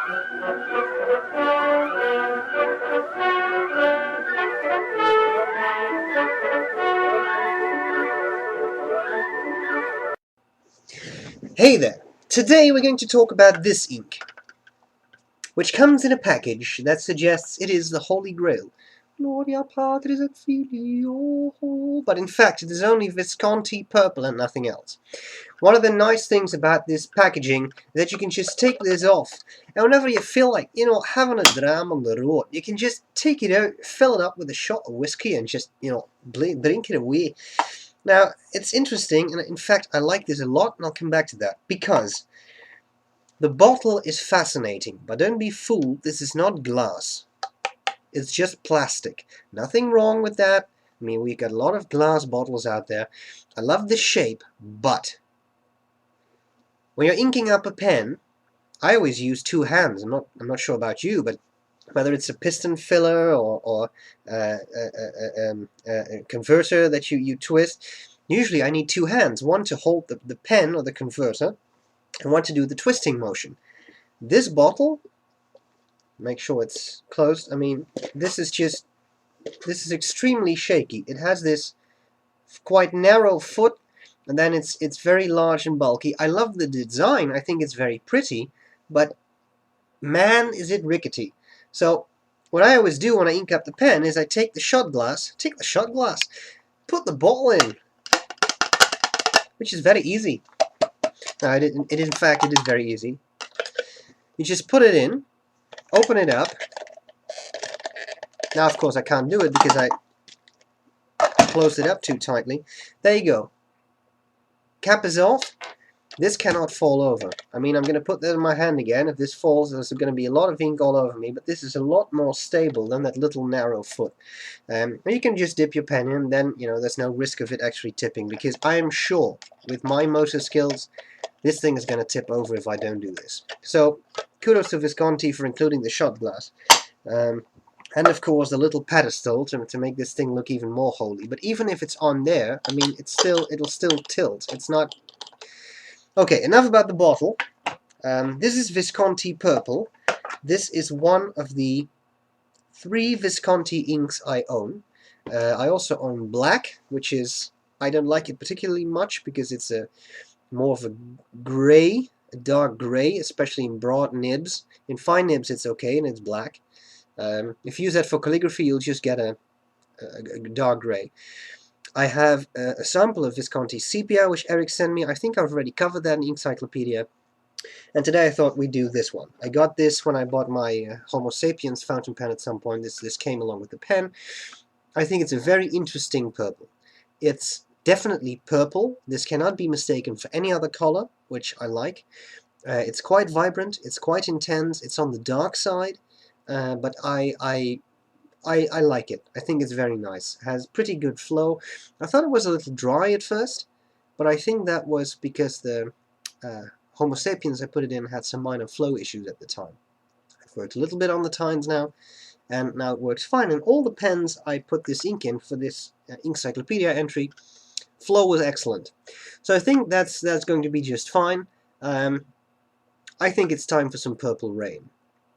Hey there! Today we're going to talk about this ink, which comes in a package that suggests it is the Holy Grail. Gloria Patris et Filio. But in fact it is only Visconti Purple and nothing else. One of the nice things about this packaging is that you can just take this off, and whenever you feel like, having a dram on the road, you can just take it out, fill it up with a shot of whiskey and just, drink it away. Now, it's interesting, and in fact I like this a lot, and I'll come back to that, because the bottle is fascinating, but don't be fooled, this is not glass. It's just plastic. Nothing wrong with that. I mean, we've got a lot of glass bottles out there. I love the shape, but when you're inking up a pen, I always use two hands. I'm not sure about you, but whether it's a piston filler or a converter that you twist, usually I need two hands. One to hold the pen or the converter, and one to do the twisting motion. This bottle, make sure it's closed. I mean, this is extremely shaky. It has this quite narrow foot, and then it's very large and bulky. I love the design. I think it's very pretty, but man, is it rickety. So what I always do when I ink up the pen is I take the shot glass, put the bottle in, which is very easy. No, in fact, it is very easy. You just put it in, open it up. Now, of course, I can't do it because I closed it up too tightly. There you go. Cap is off. This cannot fall over. I mean, I'm going to put that in my hand again. If this falls, there's going to be a lot of ink all over me, but this is a lot more stable than that little narrow foot. You can just dip your pen in, then, there's no risk of it actually tipping, because I am sure, with my motor skills, this thing is going to tip over if I don't do this. So, kudos to Visconti for including the shot glass. And of course the little pedestal to make this thing look even more holy. But even if it's on there, I mean, it'll still tilt. It's not... Okay, enough about the bottle. This is Visconti Purple. This is one of the 3 Visconti inks I own. I also own black, which is... I don't like it particularly much because it's more of a gray, a dark gray, especially in broad nibs. In fine nibs it's okay, and it's black. If you use that for calligraphy, you'll just get a dark gray. I have a sample of Visconti Sepia, which Eric sent me. I think I've already covered that in Inkcyclopedia. And today I thought we'd do this one. I got this when I bought my Homo sapiens fountain pen at some point. This came along with the pen. I think it's a very interesting purple. It's definitely purple. This cannot be mistaken for any other color, which I like. It's quite vibrant. It's quite intense. It's on the dark side. But I like it. I think it's very nice. It has pretty good flow. I thought it was a little dry at first, but I think that was because the Homo sapiens I put it in had some minor flow issues at the time. I've worked a little bit on the tines now, and now it works fine. And all the pens I put this ink in for this Inkcyclopedia entry, flow was excellent. So I think that's going to be just fine. I think it's time for some Purple Rain.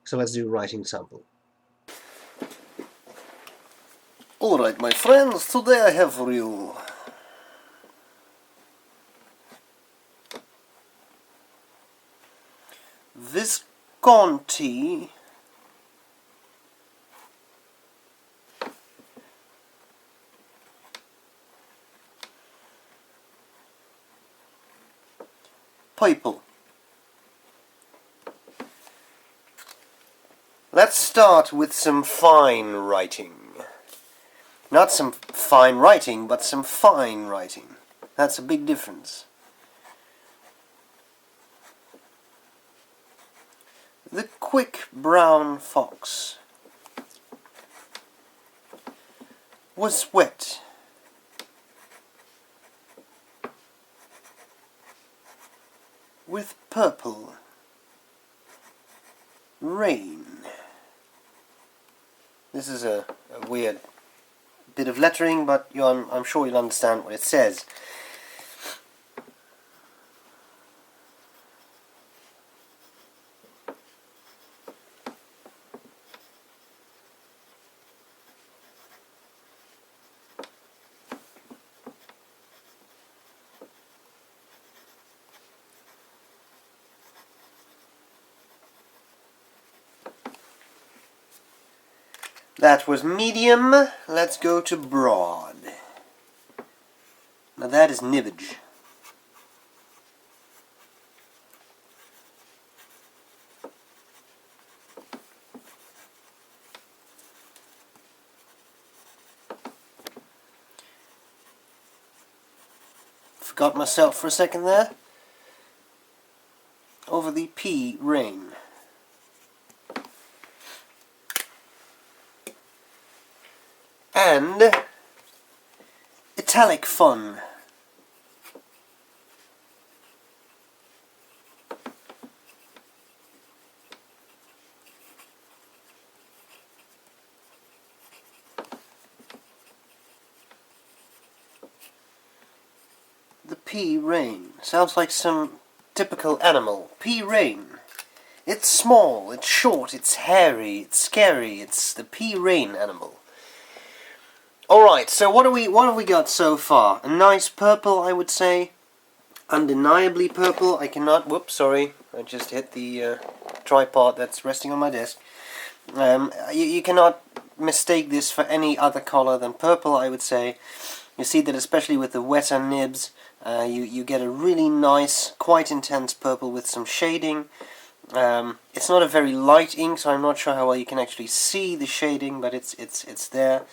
So let's do a writing sample. Alright, my friends, today I have for you Visconti Purple. Let's start with some fine writing. Not some fine writing, but some fine writing. That's a big difference. The quick brown fox was wet with purple rain. This is a weird bit of lettering, but I'm sure you'll understand what it says. That was medium. Let's go to broad. Now that is nibbage. Forgot myself for a second there. Over the P rain. And Italic fun. The P rain. Sounds like some typical animal. P rain. It's small, it's short, it's hairy, it's scary. It's the P rain animal. Alright, so what have we got so far? A nice purple, I would say. Undeniably purple. I cannot... Whoops, sorry. I just hit the tripod that's resting on my desk. You cannot mistake this for any other color than purple, I would say. You see that especially with the wetter nibs, you get a really nice, quite intense purple with some shading. It's not a very light ink, so I'm not sure how well you can actually see the shading, but it's there.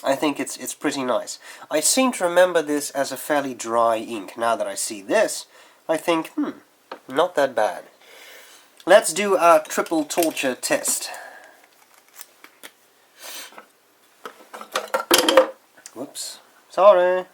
I think it's pretty nice. I seem to remember this as a fairly dry ink. Now that I see this, I think, not that bad. Let's do our triple torture test. Whoops. Sorry.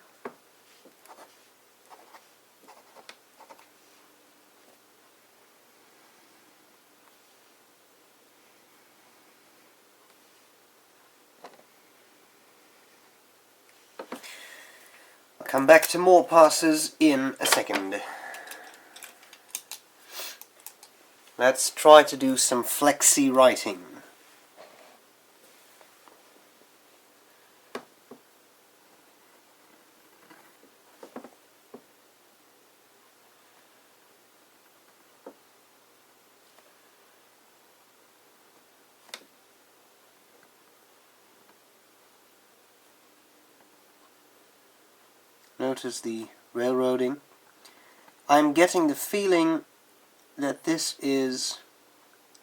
Come back to more passes in a second. Let's try to do some flexi writing. Notice the railroading. I'm getting the feeling that this is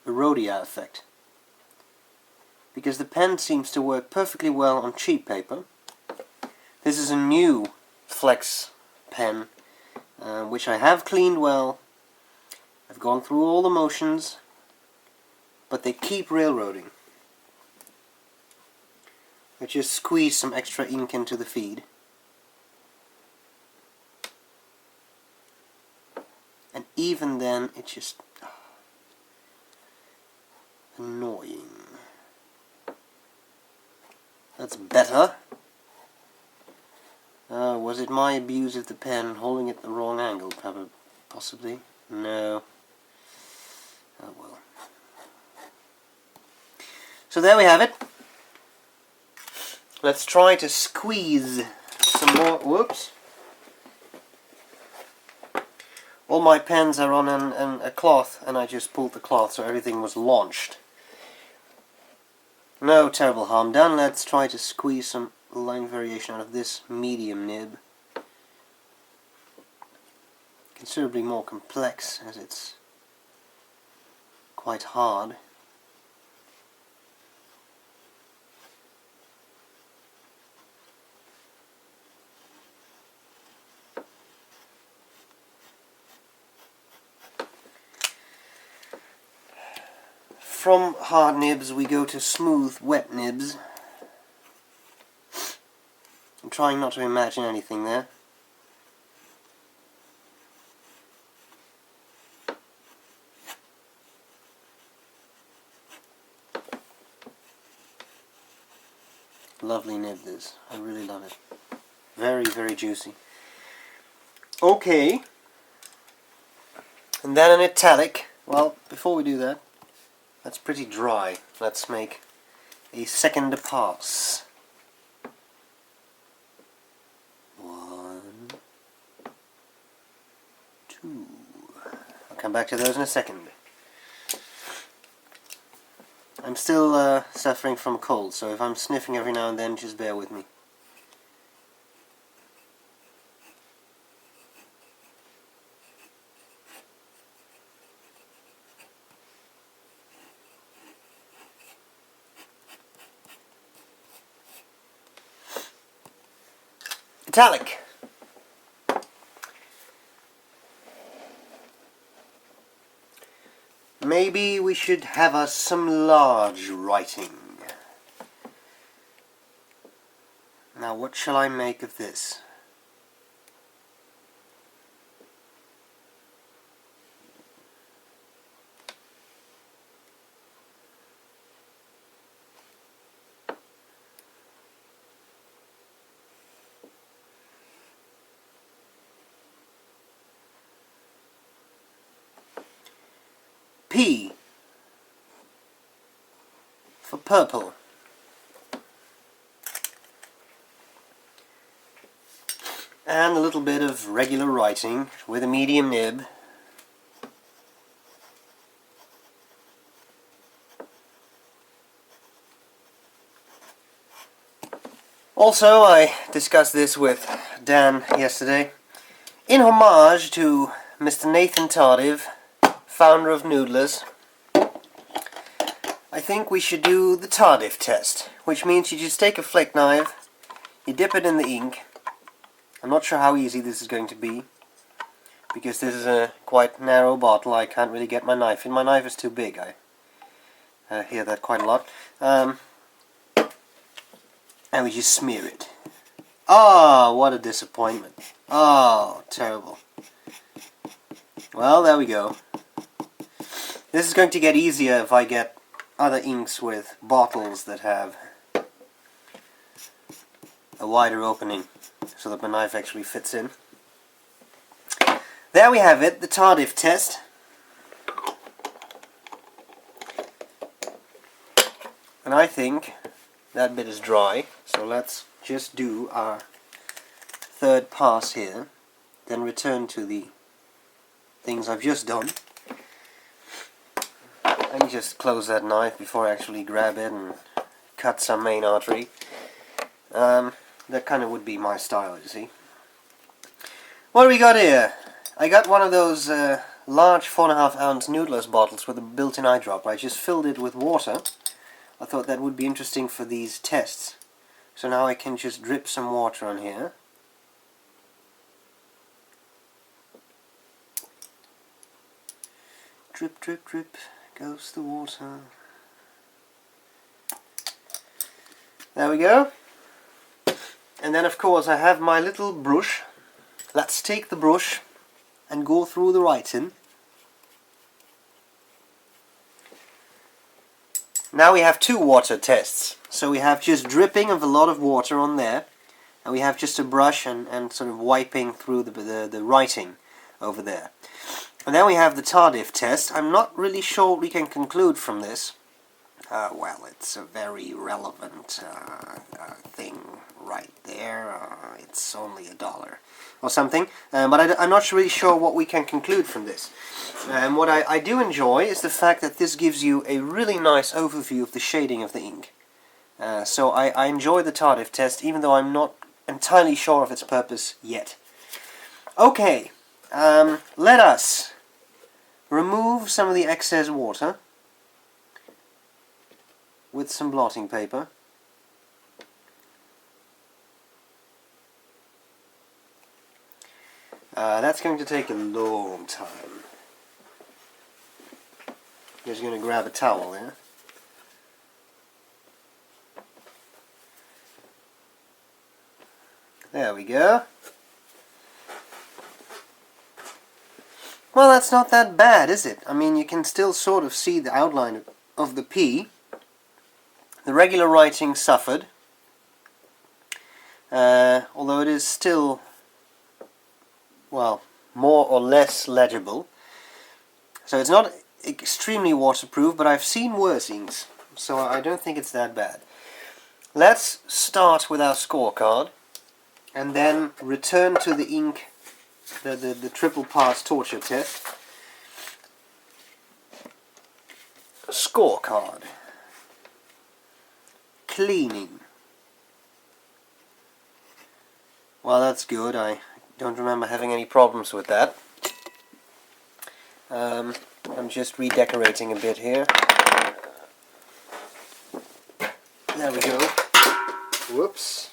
a Rhodia effect, because the pen seems to work perfectly well on cheap paper. This is a new Flex pen, which I have cleaned well. I've gone through all the motions, but they keep railroading. I just squeeze some extra ink into the feed. And even then, it's just annoying. That's better. Was it my abuse of the pen, holding it the wrong angle, possibly? No. Oh well. So there we have it. Let's try to squeeze some more. Whoops. All my pens are on a cloth, and I just pulled the cloth so everything was launched. No terrible harm done. Let's try to squeeze some line variation out of this medium nib. Considerably more complex, as it's quite hard. From hard nibs we go to smooth, wet nibs. I'm trying not to imagine anything there. Lovely nib this. I really love it. Very, very juicy. Okay. And then an italic. Well, before we do that, that's pretty dry. Let's make a second pass. 1, 2. I'll come back to those in a second. I'm still suffering from a cold, so if I'm sniffing every now and then, just bear with me. Italic. Maybe we should have us some large writing. Now what shall I make of this? P for purple. And a little bit of regular writing with a medium nib. Also, I discussed this with Dan yesterday. In homage to Mr. Nathan Tardif, founder of Noodlers, I think we should do the Tardif Test, which means you just take a flick knife, you dip it in the ink. I'm not sure how easy this is going to be, because this is a quite narrow bottle. I can't really get my knife in. My knife is too big. I hear that quite a lot. And we just smear it. Ah, what a disappointment. Oh, terrible. Well, there we go. This is going to get easier if I get other inks with bottles that have a wider opening so that my knife actually fits in. There we have it, the Tardif Test. And I think that bit is dry, so let's just do our third pass here, then return to the things I've just done. Let me just close that knife before I actually grab it and cut some main artery. That kind of would be my style, you see. What do we got here? I got one of those large 4.5 ounce Noodlers bottles with a built-in eyedropper. I just filled it with water. I thought that would be interesting for these tests. So now I can just drip some water on here. Drip, drip, drip goes the water. There we go. And then of course I have my little brush. Let's take the brush and go through the writing. Now we have two water tests. So we have just dripping of a lot of water on there, and we have just a brush and sort of wiping through the writing over there. And then we have the Tardif Test. I'm not really sure what we can conclude from this. Well, it's a very relevant thing right there. It's only $1 or something. But I'm not really sure what we can conclude from this. And what I do enjoy is the fact that this gives you a really nice overview of the shading of the ink. So I enjoy the Tardif Test, even though I'm not entirely sure of its purpose yet. Okay, let us remove some of the excess water with some blotting paper. That's going to take a long time. Just going to grab a towel there. There we go. Well, that's not that bad, is it? I mean, you can still sort of see the outline of the P. The regular writing suffered, although it is still, well, more or less legible. So it's not extremely waterproof, but I've seen worse inks, so I don't think it's that bad. Let's start with our scorecard, and then return to the ink, the triple pass torture test. Scorecard. cleaning. Well, that's good. I don't remember having any problems with that. I'm just redecorating a bit here. There we go. Whoops.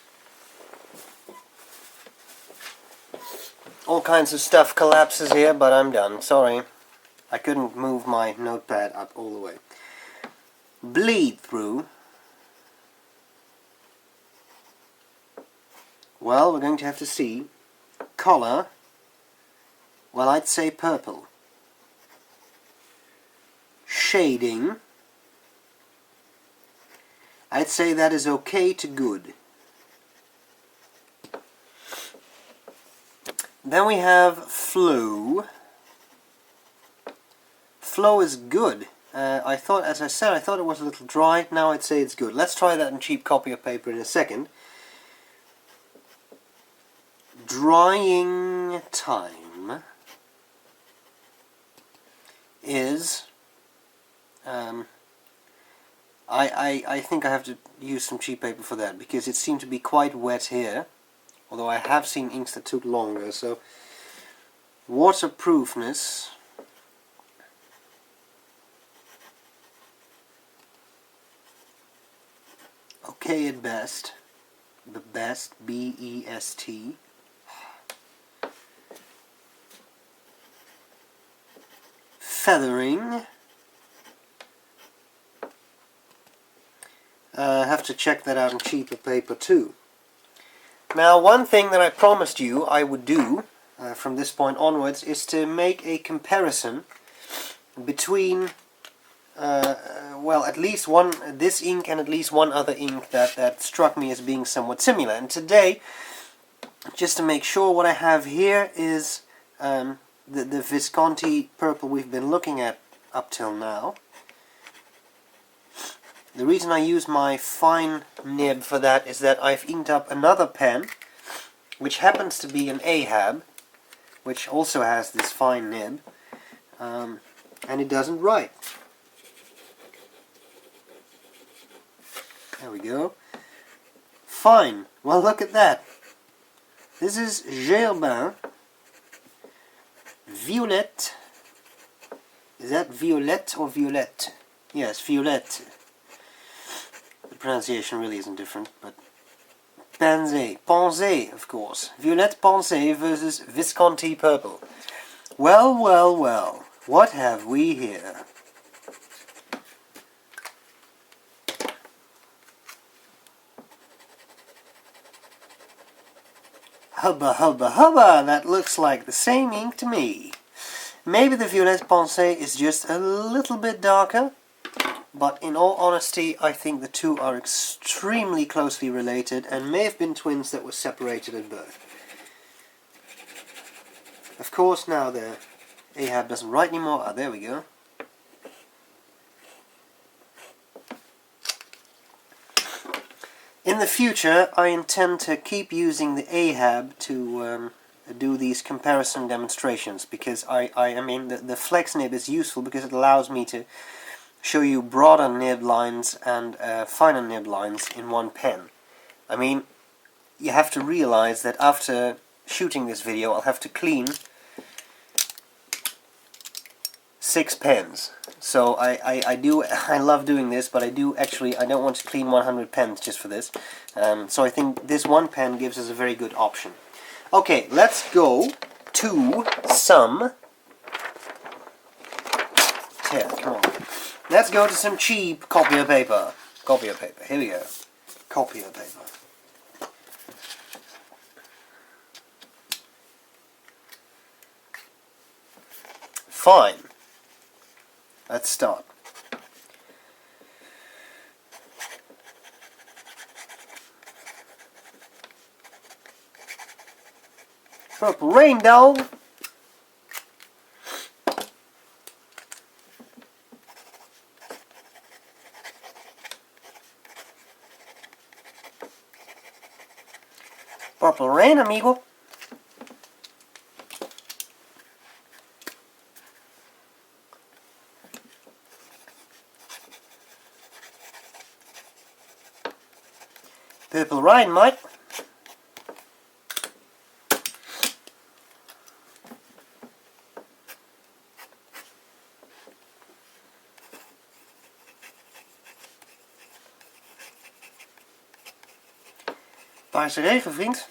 All kinds of stuff collapses here, but I'm done. Sorry. I couldn't move my notepad up all the way. Bleed through. Well, we're going to have to see. Color. Well, I'd say purple. Shading. I'd say that is okay to good. Then we have flow. Flow is good. I thought, as I said, I thought it was a little dry. Now I'd say it's good. Let's try that in cheap copy of paper in a second. Drying time is... I think I have to use some cheap paper for that, because it seemed to be quite wet here. Although I have seen inks that took longer, so... Waterproofness. Okay at best. The best, B-E-S-T. Feathering. Have to check that out in cheaper paper too. Now, one thing that I promised you I would do from this point onwards is to make a comparison between well, at least this ink and at least one other ink that struck me as being somewhat similar. And today, just to make sure, what I have here is the Visconti Purple we've been looking at up till now. The reason I use my fine nib for that is that I've inked up another pen, which happens to be an Ahab, which also has this fine nib, and it doesn't write. There we go. Fine. Well, look at that. This is Gerbin Violette. Is that Violette or Violette? Yes, Violette. The pronunciation really isn't different, but... Pensée, of course. Violette Pensée versus Visconti Purple. Well, well, well. What have we here? Hubba, hubba, hubba! That looks like the same ink to me. Maybe the Violette Pensée is just a little bit darker, but in all honesty, I think the two are extremely closely related and may have been twins that were separated at birth. Of course, now the Ahab doesn't write anymore. Ah, there we go. In the future, I intend to keep using the Ahab to do these comparison demonstrations, because I mean, the flex nib is useful because it allows me to show you broader nib lines and finer nib lines in one pen. I mean, you have to realize that after shooting this video, I'll have to clean 6 pens. So I love doing this, but I don't want to clean 100 pens just for this. So I think this one pen gives us a very good option. Okay, let's go to some... Here, come on. Let's go to some cheap copier paper. Copier paper, here we go. Copier paper. Fine. Let's start. Purple Rain Dog. Purple Rain, amigo. Purple Rhine, mate. Paarse regen, vriend.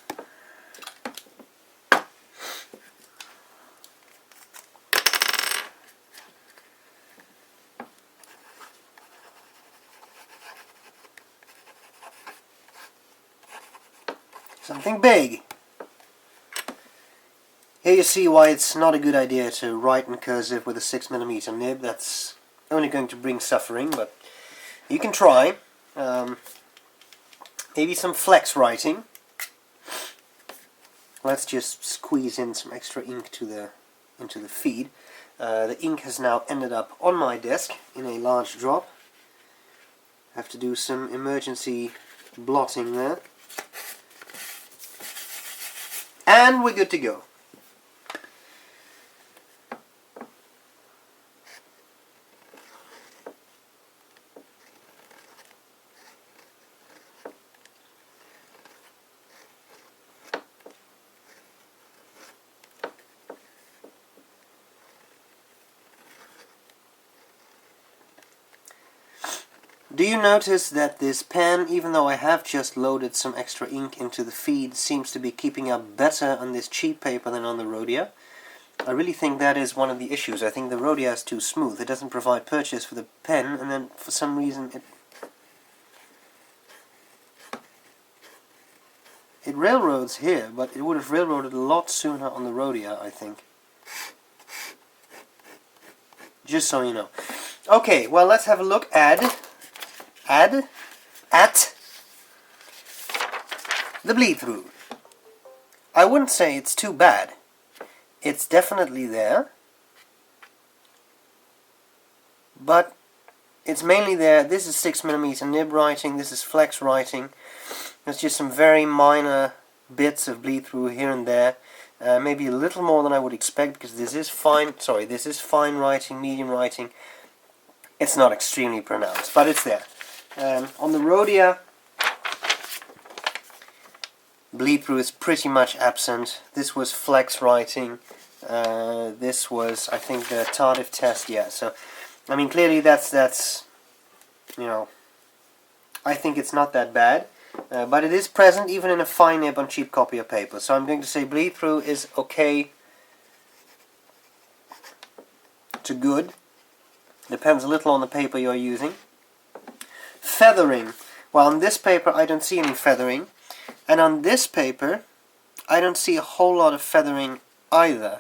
Something big. Here you see why it's not a good idea to write in cursive with a 6mm nib. That's only going to bring suffering, but you can try. Maybe some flex writing. Let's just squeeze in some extra ink into the feed. The ink has now ended up on my desk in a large drop. Have to do some emergency blotting there. And we're good to go. Do you notice that this pen, even though I have just loaded some extra ink into the feed, seems to be keeping up better on this cheap paper than on the Rhodia? I really think that is one of the issues. I think the Rhodia is too smooth. It doesn't provide purchase for the pen, and then for some reason it railroads here, but it would have railroaded a lot sooner on the Rhodia, I think. Just so you know. Okay, well, let's have a look at the bleed through. I wouldn't say it's too bad. It's definitely there, but it's mainly there. This is 6mm nib writing, this is flex writing. There's just some very minor bits of bleed through here and there. Maybe a little more than I would expect, because this is fine writing, medium writing. It's not extremely pronounced, but it's there. On the Rhodia, bleed through is pretty much absent. This was flex writing. This was, I think, the Tardif Test. Yeah. So, I mean, clearly that's you know, I think it's not that bad, but it is present even in a fine nib on cheap copy of paper. So I'm going to say bleed through is okay to good. Depends a little on the paper you're using. Feathering. Well, on this paper I don't see any feathering, and on this paper I don't see a whole lot of feathering either.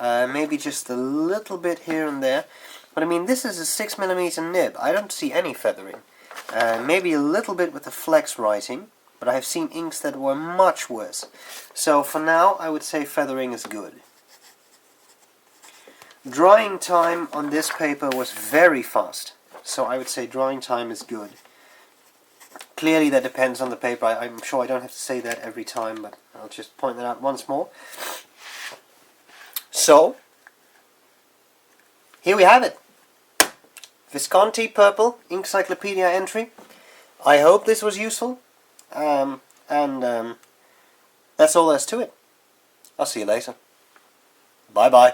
Maybe just a little bit here and there, but I mean, this is a 6mm nib. I don't see any feathering. Maybe a little bit with the flex writing, but I have seen inks that were much worse. So for now I would say feathering is good. Drying time on this paper was very fast, so I would say drying time is good. Clearly that depends on the paper. I'm sure I don't have to say that every time, but I'll just point that out once more. So, here we have it. Visconti Purple Inkcyclopedia entry. I hope this was useful, and that's all there's to it. I'll see you later. Bye bye.